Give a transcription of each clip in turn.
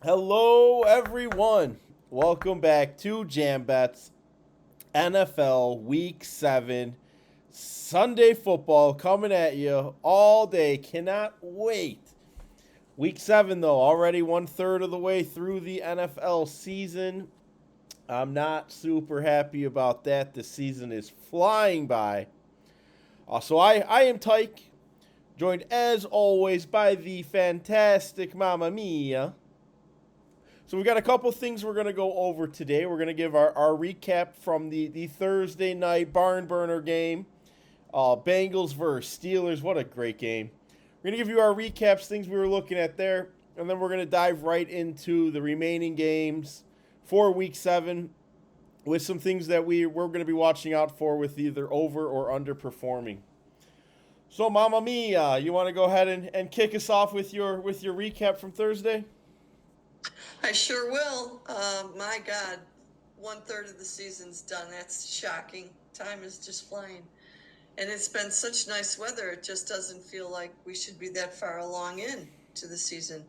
Hello, everyone. Welcome back to Jam Bets NFL Week 7 Sunday football coming at you all day. Cannot wait. Week 7, though, already 1/3 of the way through the NFL season. I'm not super happy about that. The season is flying by. I am Tike, joined as always by the fantastic Mamma Mia. So we got a couple things we're going to go over today. We're going to give our recap from the Thursday night barn burner game. Bengals versus Steelers. What a great game. We're going to give you our recaps, things we were looking at there. And then we're going to dive right into the remaining games for Week 7 with some things that we're going to be watching out for with either over or underperforming. So, Mamma Mia, you want to go ahead and kick us off with your recap from Thursday? I sure will. My God, 1/3 of the season's done. That's shocking. Time is just flying. And it's been such nice weather, it just doesn't feel like we should be that far along in to the season.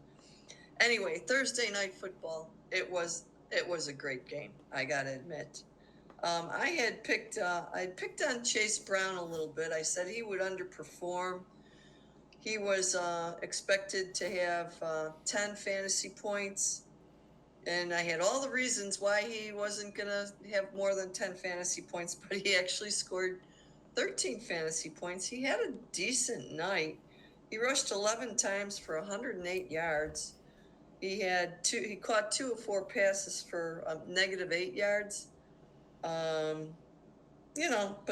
Anyway, Thursday night football, it was a great game, I gotta admit. I picked on Chase Brown a little bit. I said he would underperform. He was expected to have 10 fantasy points, and I had all the reasons why he wasn't going to have more than 10 fantasy points, but he actually scored 13 fantasy points. He had a decent night. He rushed 11 times for 108 yards. He caught 2 of 4 passes for -8 yards. But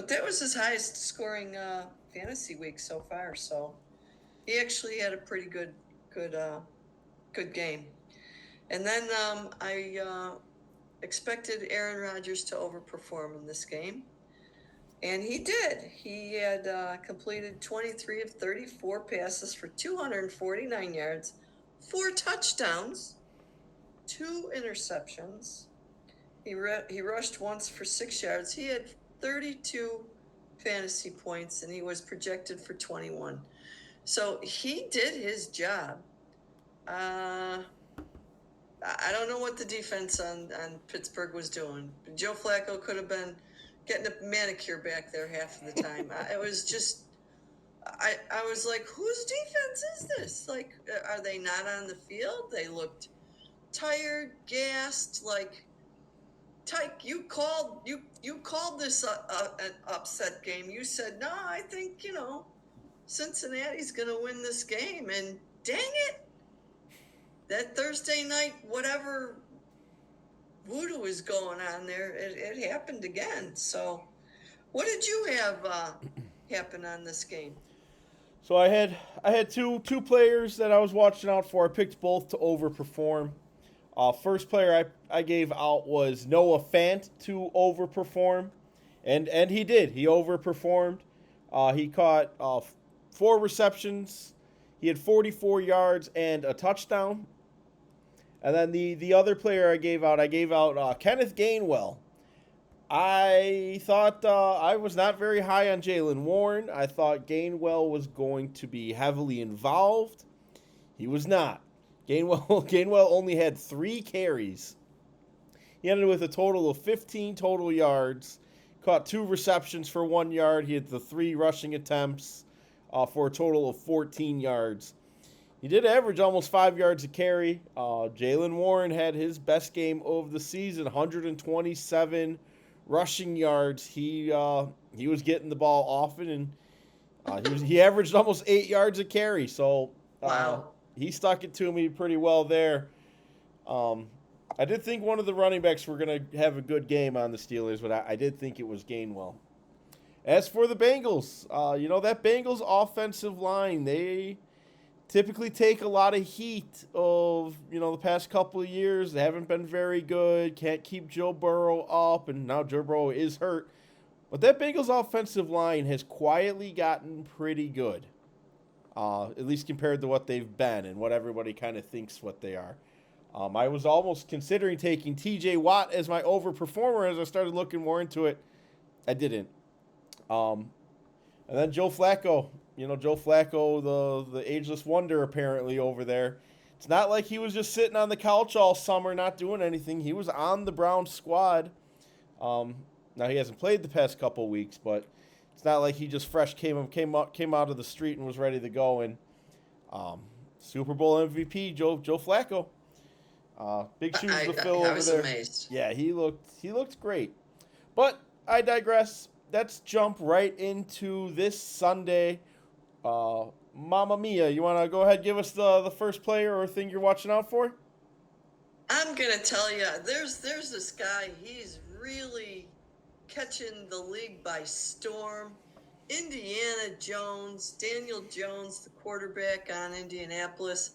that was his highest scoring fantasy week so far. So he actually had a pretty good game. And then I expected Aaron Rodgers to overperform in this game. And he did. He had completed 23 of 34 passes for 249 yards, 4 touchdowns, 2 interceptions. He rushed once for 6 yards. He had 32 fantasy points, and he was projected for 21. So he did his job. I don't know what the defense on Pittsburgh was doing. Joe Flacco could have been getting a manicure back there half of the time. It was just, I was like, whose defense is this? Like, are they not on the field? They looked tired, gassed. Like, Tyke, you called this an upset game. You said, no, I think Cincinnati's going to win this game, and dang it, that Thursday night, whatever voodoo is going on there, it happened again. So, what did you have happen on this game? So I had two players that I was watching out for. I picked both to overperform. First player I gave out was Noah Fant to overperform, and he did. He overperformed. He caught 4 receptions. He had 44 yards and a touchdown. And then the other player I gave out Kenneth Gainwell. I thought I was not very high on Jalen Warren. I thought Gainwell was going to be heavily involved. He was not. Gainwell only had 3 carries. He ended with a total of 15 total yards. Caught 2 receptions for 1 yard. He had the 3 rushing attempts for a total of 14 yards. He did average almost 5 yards a carry. Jalen Warren had his best game of the season, 127 rushing yards. He was getting the ball often, and he averaged almost 8 yards a carry. So Wow. he stuck it to me pretty well there. Um, I did think one of the running backs were going to have a good game on the Steelers, but I did think it was Gainwell. As for the Bengals, that Bengals offensive line, they typically take a lot of heat of, the past couple of years. They haven't been very good, can't keep Joe Burrow up, and now Joe Burrow is hurt. But that Bengals offensive line has quietly gotten pretty good, at least compared to what they've been and what everybody kind of thinks what they are. I was almost considering taking TJ Watt as my overperformer as I started looking more into it. I didn't. Um, and then Joe Flacco, the ageless wonder apparently over there. It's not like he was just sitting on the couch all summer not doing anything. He was on the Browns squad. Um, Now he hasn't played the past couple weeks, but it's not like he just fresh came out of the street and was ready to go. And um, Super Bowl MVP Joe Flacco, big shoes to fill I over was there. amazed. Yeah, he looked great. But I digress. Let's jump right into this Sunday. Mamma Mia, you want to go ahead and give us the first player or thing you're watching out for? I'm gonna tell you, there's this guy. He's really catching the league by storm. Indiana Jones, Daniel Jones, the quarterback on Indianapolis.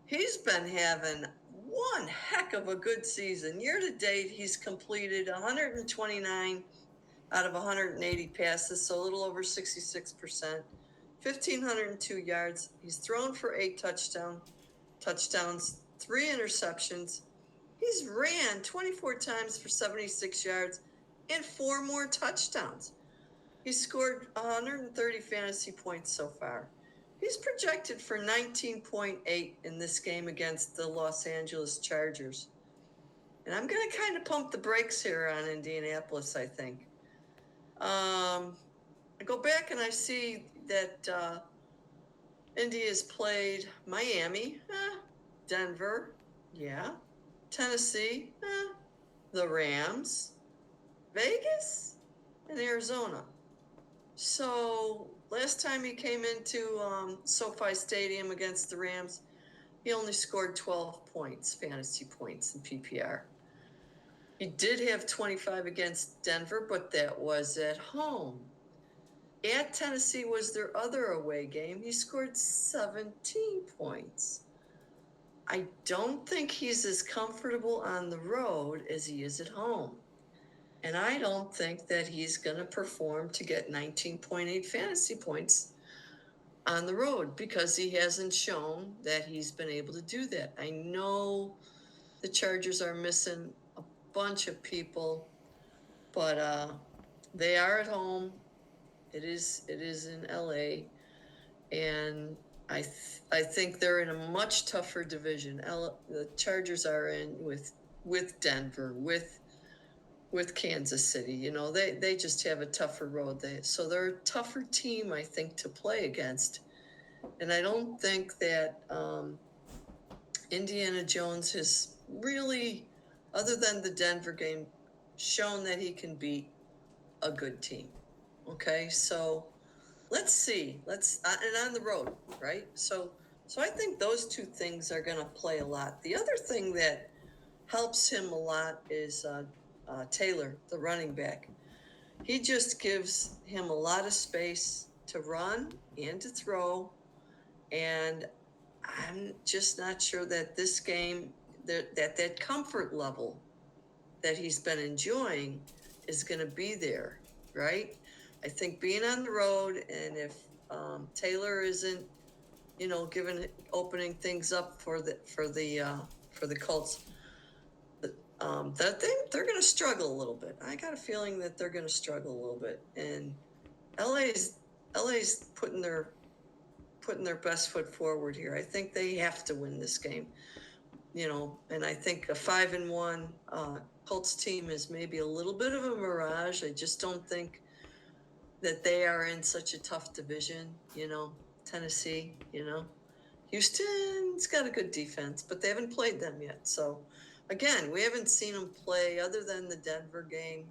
He's been having one heck of a good season. Year to date, he's completed 129 out of 180 passes, so a little over 66%. 1,502 yards. He's thrown for 8 touchdowns, 3 interceptions. He's ran 24 times for 76 yards and 4 more touchdowns. He's scored 130 fantasy points so far. He's projected for 19.8 in this game against the Los Angeles Chargers. And I'm going to kind of pump the brakes here on Indianapolis, I think. I go back and I see that Indy has played Miami, Denver, Tennessee, the Rams, Vegas, and Arizona. So last time he came into SoFi Stadium against the Rams, he only scored 12 points, fantasy points in PPR. He did have 25 against Denver, but that was at home. At Tennessee was their other away game. He scored 17 points. I don't think he's as comfortable on the road as he is at home. And I don't think that he's going to perform to get 19.8 fantasy points on the road because he hasn't shown that he's been able to do that. I know the Chargers are missing a bunch of people, but they are at home. It is in LA, and I think they're in a much tougher division. The Chargers are in with Denver, with Kansas City. You know, they just have a tougher road. So they're a tougher team, I think, to play against. And I don't think that Indiana Jones has really, other than the Denver game, shown that he can beat a good team. Okay, so let's see. And on the road, right? So I think those two things are going to play a lot. The other thing that helps him a lot is Taylor, the running back. He just gives him a lot of space to run and to throw. And I'm just not sure that this game, that comfort level that he's been enjoying is going to be there, right? I think being on the road, and if Taylor isn't, opening things up for the Colts, that they're going to struggle a little bit. I got a feeling that they're going to struggle a little bit, and LA's putting their best foot forward here. I think they have to win this game, and I think a 5-1 Colts team is maybe a little bit of a mirage. I just don't think that they are in such a tough division, Tennessee, Houston's got a good defense, but they haven't played them yet. So again, we haven't seen them play, other than the Denver game,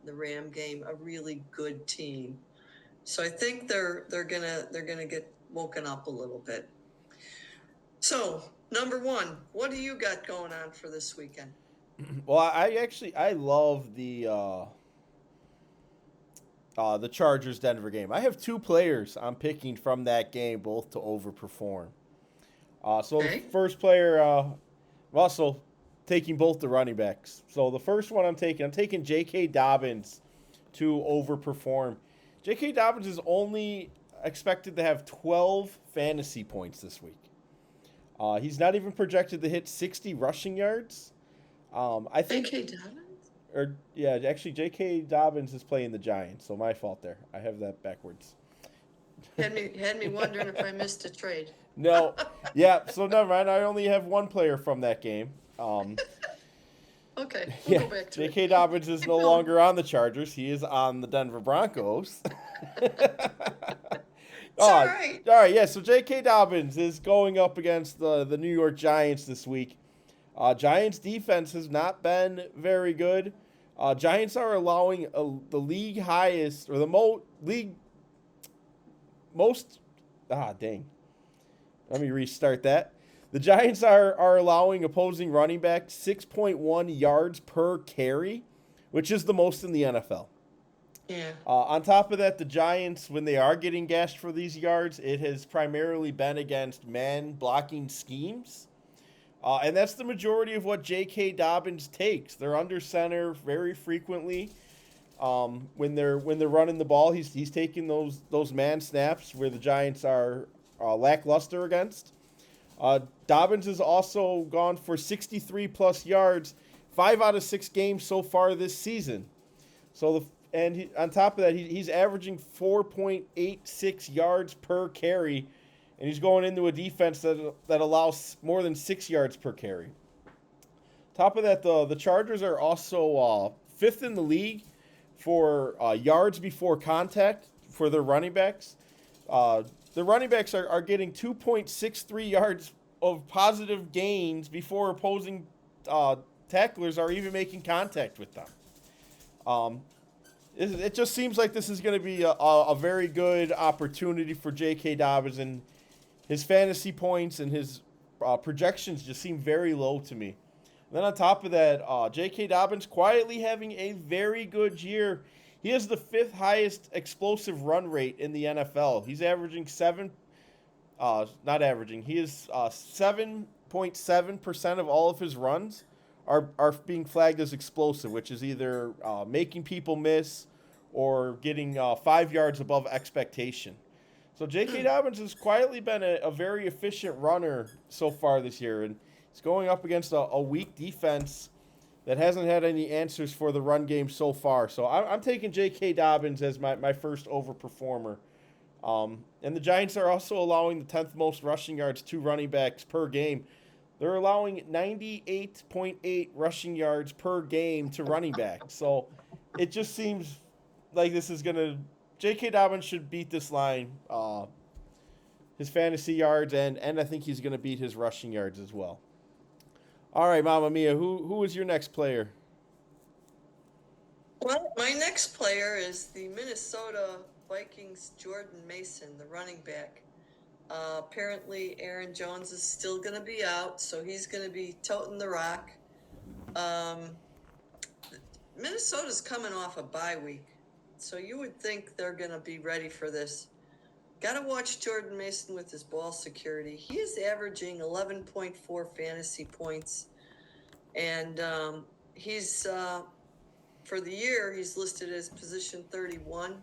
the Ram game, a really good team. So I think they're gonna get woken up a little bit. So number one, what do you got going on for this weekend? Well, I love the Chargers Denver game. I have two players I'm picking from that game, both to overperform. So Okay. the first player, I'm also taking both the running backs. So the first one I'm taking J.K. Dobbins to overperform. J.K. Dobbins is only expected to have 12 fantasy points this week. He's not even projected to hit 60 rushing yards. I think, J.K. Dobbins? actually, J.K. Dobbins is playing the Giants, so my fault there. I have that backwards. Had me wondering if I missed a trade. No. Yeah, so never mind. I only have one player from that game. Okay, we'll Yeah, go back to it. J.K. Dobbins is Keep no going. longer on the Chargers. He is on the Denver Broncos. It's all All right. right, yeah. So J.K. Dobbins is going up against the New York Giants this week. Giants defense has not been very good. Giants are allowing the league highest or the league most. Dang. Let me restart that. The Giants are allowing opposing running back 6.1 yards per carry, which is the most in the NFL. Yeah. On top of that, the Giants, when they are getting gashed for these yards, it has primarily been against man blocking schemes. And that's the majority of what J.K. Dobbins takes. They're under center very frequently. When they're running the ball, he's taking those man snaps where the Giants are lackluster against. Dobbins has also gone for 63 plus yards, 5 out of 6 games so far this season. So on top of that, he's averaging 4.86 yards per carry, and he's going into a defense that allows more than 6 yards per carry. Top of that, the Chargers are also fifth in the league for yards before contact for their running backs. The running backs are getting 2.63 yards of positive gains before opposing tacklers are even making contact with them. Um, it just seems like this is going to be a very good opportunity for J.K. Dobbins, and his fantasy points and his projections just seem very low to me. And then on top of that, J.K. Dobbins quietly having a very good year. He has the fifth highest explosive run rate in the NFL. He's averaging not averaging. He is 7.7% of all of his runs are being flagged as explosive, which is either making people miss or getting 5 yards above expectation. So J.K. Dobbins has quietly been a very efficient runner so far this year, and he's going up against a weak defense that hasn't had any answers for the run game so far. So I'm taking J.K. Dobbins as my first overperformer. And the Giants are also allowing the 10th most rushing yards to running backs per game. They're allowing 98.8 rushing yards per game to running backs. So it just seems like this is going to. J.K. Dobbins should beat this line, his fantasy yards, and I think he's going to beat his rushing yards as well. All right, Mamma Mia, who is your next player? Well, my next player is the Minnesota Vikings' Jordan Mason, the running back. Apparently, Aaron Jones is still going to be out, so he's going to be toting the rock. Minnesota's coming off a bye week, so you would think they're going to be ready for this. Got to watch Jordan Mason with his ball security. He is averaging 11.4 fantasy points, and he's for the year he's listed as position 31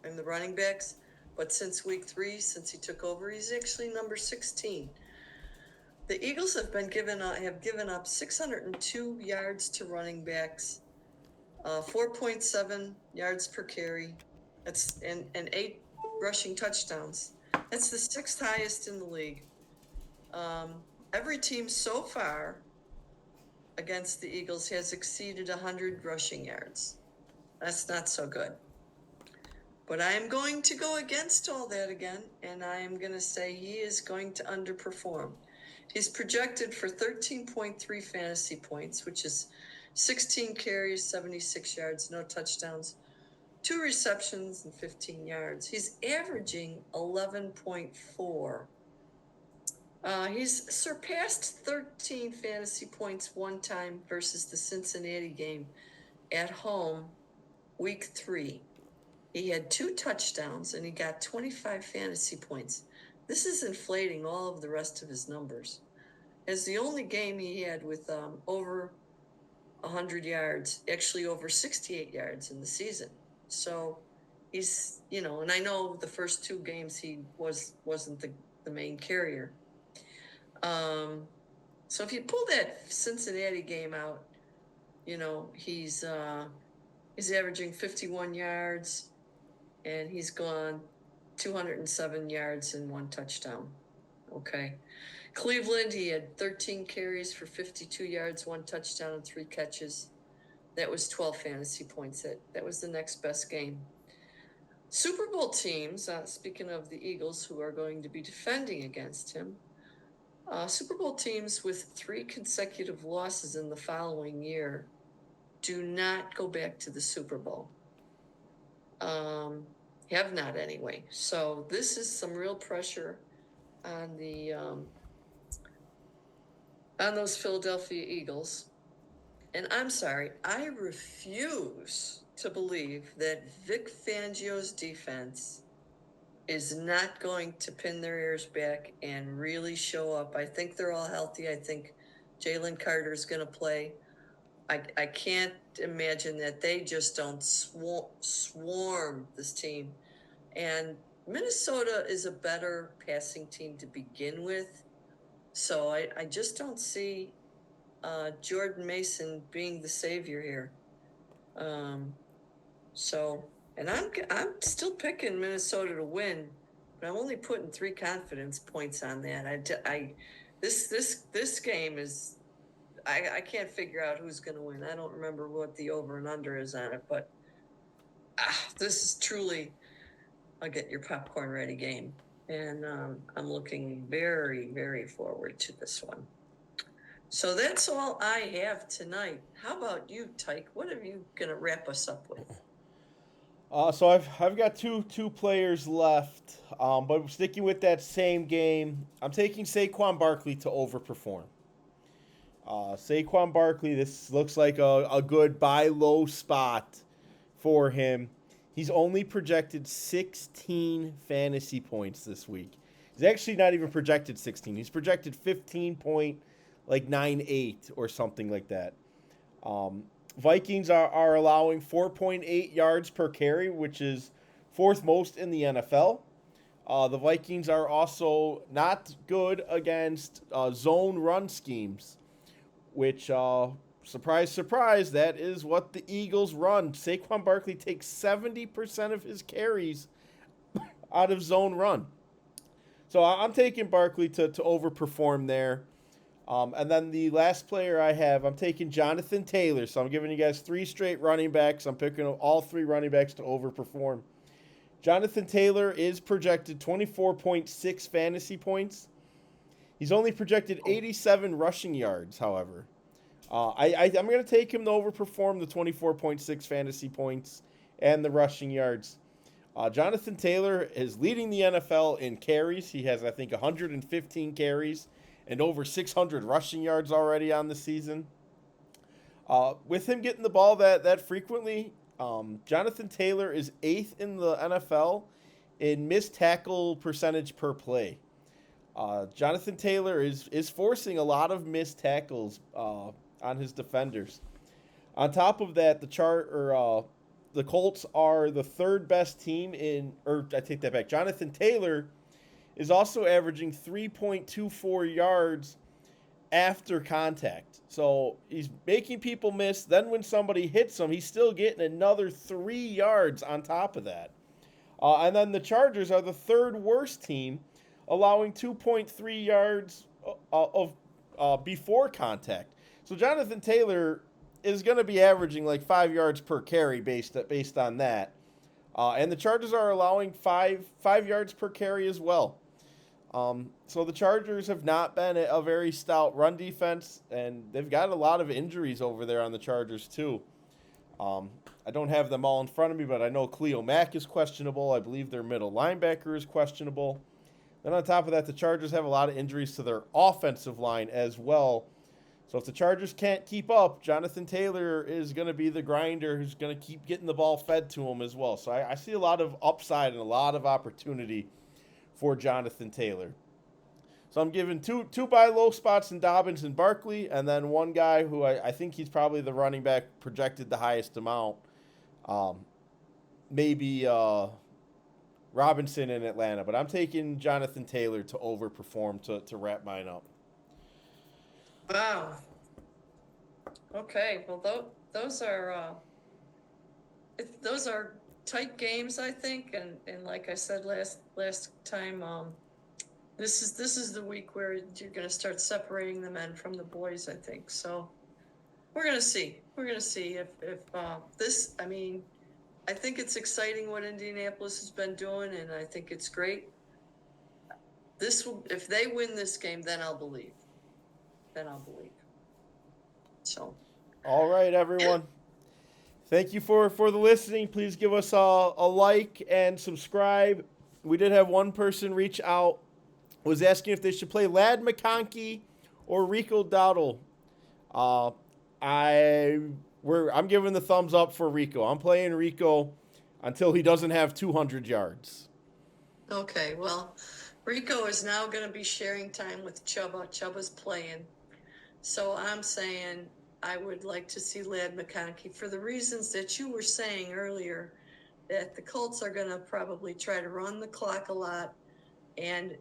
in the running backs. But since week 3, since he took over, he's actually number 16. The Eagles have given up 602 yards to running backs, 4.7 yards per carry. That's and 8 rushing touchdowns. That's the 6th highest in the league. Every team so far against the Eagles has exceeded 100 rushing yards. That's not so good. But I am going to go against all that again, and I am going to say he is going to underperform. He's projected for 13.3 fantasy points, which is 16 carries, 76 yards, no touchdowns, 2 receptions, and 15 yards. He's averaging 11.4. He's surpassed 13 fantasy points one time versus the Cincinnati game at home, week 3. He had 2 touchdowns, and he got 25 fantasy points. This is inflating all of the rest of his numbers. As the only game he had with over 100 yards, actually over 68 yards in the season. So he's, and I know the first 2 games he wasn't the main carrier. So if you pull that Cincinnati game out, he's averaging 51 yards, and he's gone 207 yards and 1 touchdown. Okay. Cleveland, he had 13 carries for 52 yards, 1 touchdown, and 3 catches. That was 12 fantasy points. That was the next best game. Super Bowl teams, speaking of the Eagles, who are going to be defending against him, Super Bowl teams with 3 consecutive losses in the following year do not go back to the Super Bowl. Have not anyway. So this is some real pressure on the on those Philadelphia Eagles. And I'm sorry, I refuse to believe that Vic Fangio's defense is not going to pin their ears back and really show up. I think they're all healthy. I think Jalen Carter is going to play. I can't imagine that they just don't swarm this team. And Minnesota is a better passing team to begin with. So I just don't see Jordan Mason being the savior here. And I'm still picking Minnesota to win, but I'm only putting 3 confidence points on that. This game is, I can't figure out who's going to win. I don't remember what the over and under is on it, but this is truly a get your popcorn ready game. And I'm looking very, very forward to this one. So that's all I have tonight. How about you, Tike? What are you going to wrap us up with? So I've got two players left, but sticking with that same game, I'm taking Saquon Barkley to overperform. Saquon Barkley, this looks like a good buy low spot for him. He's only projected 16 fantasy points this week. He's actually not even projected 16. He's projected 15.98 or something like that. Vikings are allowing 4.8 yards per carry, which is 4th most in the NFL. The Vikings are also not good against zone run schemes, which, surprise, surprise, that is what the Eagles run. Saquon Barkley takes 70% of his carries out of zone run. So I'm taking Barkley to overperform there. And then the last player I have, I'm taking Jonathan Taylor. So I'm giving you guys 3 straight running backs. I'm picking all 3 running backs to overperform. Jonathan Taylor is projected 24.6 fantasy points. He's only projected 87 rushing yards, however. I'm going to take him to overperform the 24.6 fantasy points and the rushing yards. Jonathan Taylor is leading the NFL in carries. He has, I think, 115 carries and over 600 rushing yards already on the season. With him getting the ball that frequently, Jonathan Taylor is 8th in the NFL in missed tackle percentage per play. Jonathan Taylor is forcing a lot of missed tackles on his defenders. On top of that, the Colts are the 3rd best team I take that back. Jonathan Taylor is also averaging 3.24 yards after contact. So he's making people miss. Then when somebody hits him, he's still getting another 3 yards on top of that. And then the Chargers are the 3rd worst team, allowing 2.3 yards of before contact. So Jonathan Taylor is going to be averaging like 5 yards per carry based on that. And the Chargers are allowing 5 yards per carry as well. So the Chargers have not been a very stout run defense, and they've got a lot of injuries over there on the Chargers too. I don't have them all in front of me, but I know Cleo Mack is questionable. I believe their middle linebacker is questionable. Then on top of that, the Chargers have a lot of injuries to their offensive line as well. So if the Chargers can't keep up, Jonathan Taylor is going to be the grinder who's going to keep getting the ball fed to him as well. So I see a lot of upside and a lot of opportunity for Jonathan Taylor. So I'm giving two buy low spots in Dobbins and Barkley, and then one guy who I think he's probably the running back projected the highest amount. Maybe Robinson in Atlanta, but I'm taking Jonathan Taylor to overperform to wrap mine up. Wow. Okay. Well, those are tight games, I think, and like I said last time, This is the week where you're going to start separating the men from the boys, I think. So we're going to see. We're going to see if this. I mean, I think it's exciting what Indianapolis has been doing, and I think it's great. This will, if they win this game, then I'll believe. Then I'll believe. So. All right, everyone. Thank you for the listening. Please give us a like and subscribe. We did have one person reach out, was asking if they should play Lad McConkey or Rico Dowdle. I'm giving the thumbs up for Rico. I'm playing Rico until he doesn't have 200 yards. Okay, well, Rico is now going to be sharing time with Chubba. Chubba's playing. So I'm saying I would like to see Lad McConkey for the reasons that you were saying earlier, that the Colts are going to probably try to run the clock a lot. And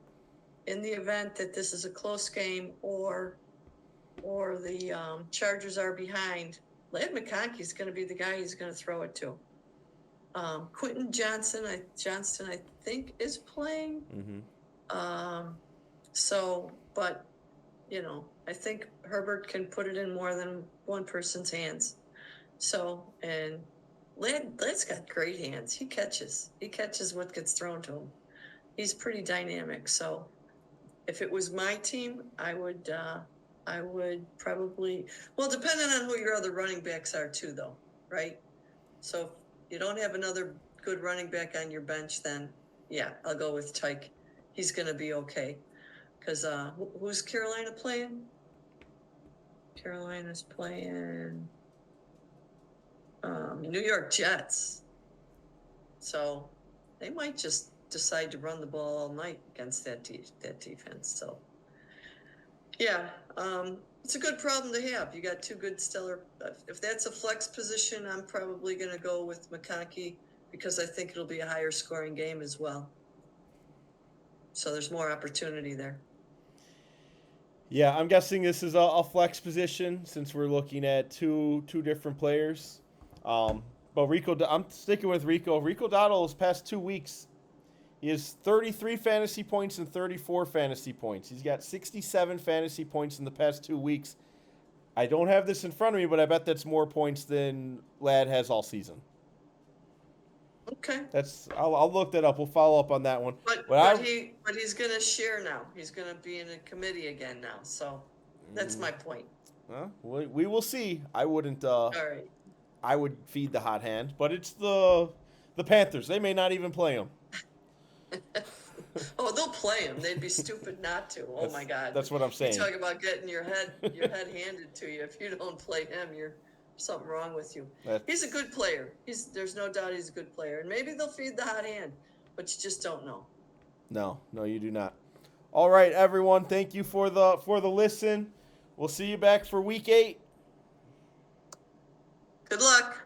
in the event that this is a close game or the Chargers are behind, Lad McConkey is going to be the guy he's going to throw it to. Quentin Johnston, I think, is playing. Mm-hmm. But, I think Herbert can put it in more than one person's hands. So, and Lad's got great hands. He catches what gets thrown to him. He's pretty dynamic. So, if it was my team, I would probably, well, depending on who your other running backs are too, though, right? So if you don't have another good running back on your bench, then yeah, I'll go with Tike. He's going to be okay. Because who's Carolina playing? Carolina's playing New York Jets. So they might just decide to run the ball all night against that defense. So yeah, it's a good problem to have. You got two good stellar. If that's a flex position, I'm probably going to go with McConkey because I think it'll be a higher scoring game as well. So there's more opportunity there. Yeah, I'm guessing this is a flex position since we're looking at two different players. But Rico, I'm sticking with Rico. Rico Dowdle's past 2 weeks, he has 33 fantasy points and 34 fantasy points. He's got 67 fantasy points in the past 2 weeks. I don't have this in front of me, but I bet that's more points than Lad has all season. Okay. I'll look that up. We'll follow up on that one. But he's going to share now. He's going to be in a committee again now. So that's my point. Well, we will see. I wouldn't. All right. I would feed the hot hand, but it's the Panthers. They may not even play him. Oh, they'll play him. They'd be stupid not to. Oh my God. That's what I'm saying. You talk about getting your head handed to you. If you don't play him, you're something wrong with you. He's a good player. There's no doubt he's a good player, and maybe they'll feed the hot hand, but you just don't know. No, you do not. All right, everyone. Thank you for the listen. We'll see you back for week 8. Good luck.